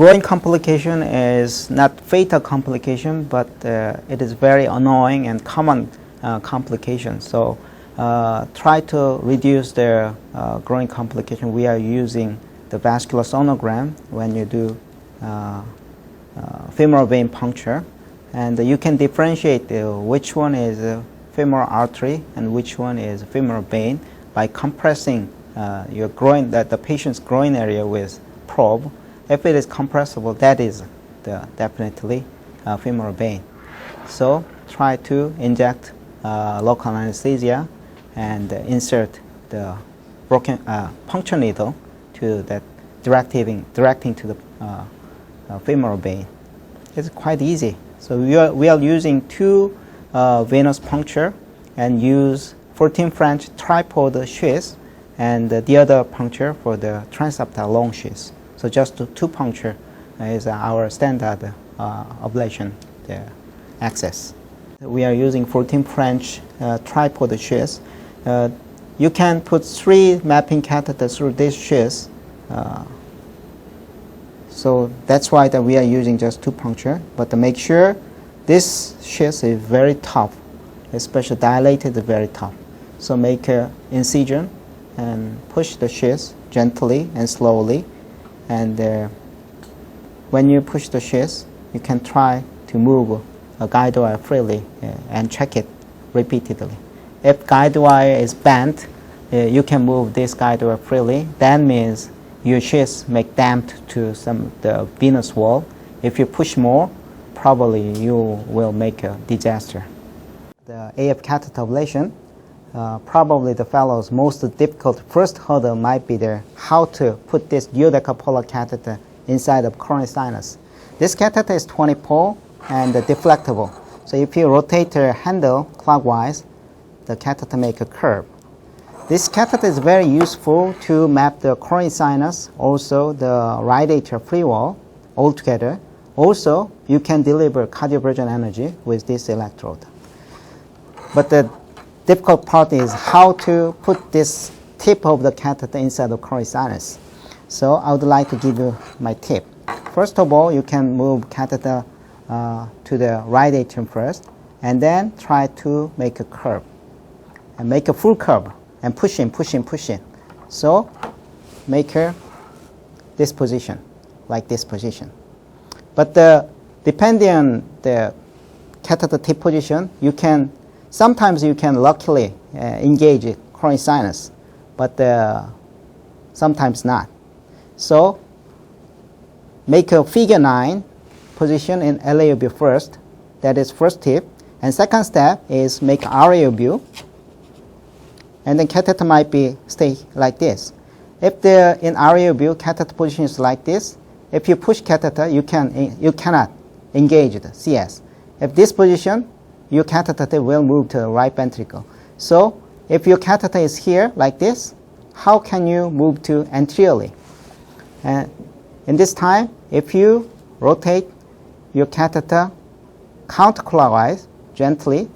groin complication is not fatal complication, but it is very annoying and common complication. So try to reduce the groin complication. We are using the vascular sonogram when you do femoral vein puncture, and you can differentiate which one is femoral artery and which one is femoral vein by compressing your groin, the patient's groin area with probe. If it is compressible, that is definitely femoral vein. So try to inject local anesthesia and insert the broken puncture needle to that directing to the femoral vein. It's quite easy. So we are using two venous puncture and use 14 French tripod sheaths and the other puncture for the transeptal long sheaths. So just two puncture is our standard ablation access. We are using 14 French tripod sheaths. You can put 3 mapping catheters through this sheath. So that's why that we are using just 2 puncture. But to make sure this sheath is very tough, especially dilated very tough. So make an incision and push the sheath gently and slowly. And when you push the sheath, you can try to move a guide wire freely and check it repeatedly. If guide wire is bent, you can move this guide wire freely. That means your sheath may damp to the venous wall. If you push more, probably you will make a disaster. The AF catheter ablation, probably the fellow's most difficult first hurdle might be how to put this duodecapolar catheter inside of coronary sinus. This catheter is 20-pole and deflectable. So if you rotate the handle clockwise, the catheter make a curve. This catheter is very useful to map the coronary sinus, also the right atrial free wall altogether. Also, you can deliver cardioversion energy with this electrode. But the difficult part is how to put this tip of the catheter inside the coronary sinus. So I would like to give you my tip. First of all, you can move catheter to the right atrium first, and then try to make a curve, and make a full curve, and push in, push in, push in. So make this position, like this position. But depending on the catheter tip position, sometimes you can luckily engage coronary sinus, but sometimes not. So make a figure 9 position in LAO first. That is first tip. And second step is make RAO view. And then catheter might stay like this. If in RAO view, catheter position is like this, if you push catheter, you cannot engage the CS. If this position, your catheter will move to the right ventricle. So if your catheter is here like this, how can you move to anteriorly? And in this time, if you rotate your catheter counterclockwise gently,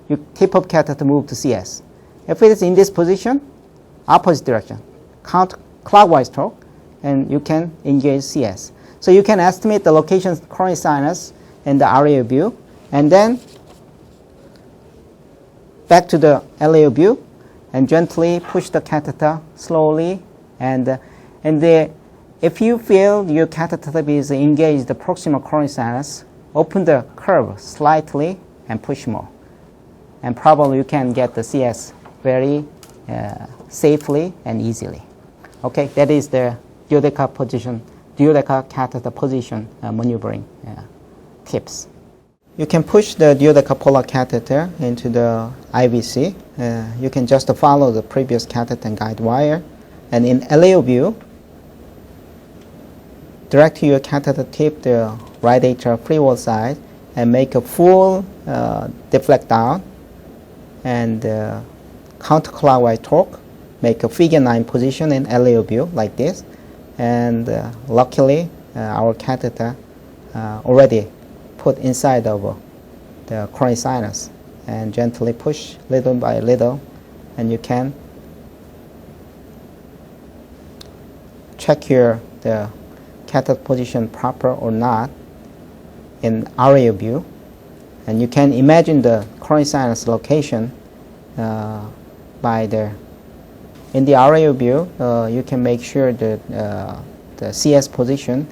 your tip of catheter move to CS. If it is in this position, opposite direction, counterclockwise torque, and you can engage CS. So you can estimate the location of coronary sinus in the RAO view, and then back to the LAO view, and gently push the catheter slowly. And if you feel your catheter is engaged the proximal coronary sinus, open the curve slightly and push more. And probably you can get the CS very safely and easily. Okay, that is the duodeca catheter position maneuvering tips. You can push the duodecapolar catheter into the IVC. You can just follow the previous catheter and guide wire. And in LAO view, direct your catheter tip the right atrial free wall side and make a full deflect down and counterclockwise torque. Make a figure 9 position in LAO view like this. And luckily, our catheter already put inside of the coronary sinus, and gently push little by little, and you can check the catheter position proper or not in aerial view. And you can imagine the groin sinus location in the aerial view. You can make sure that the CS position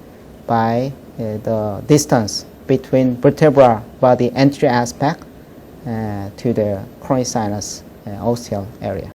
by the distance between vertebral body anterior aspect to the groin sinus ostial area.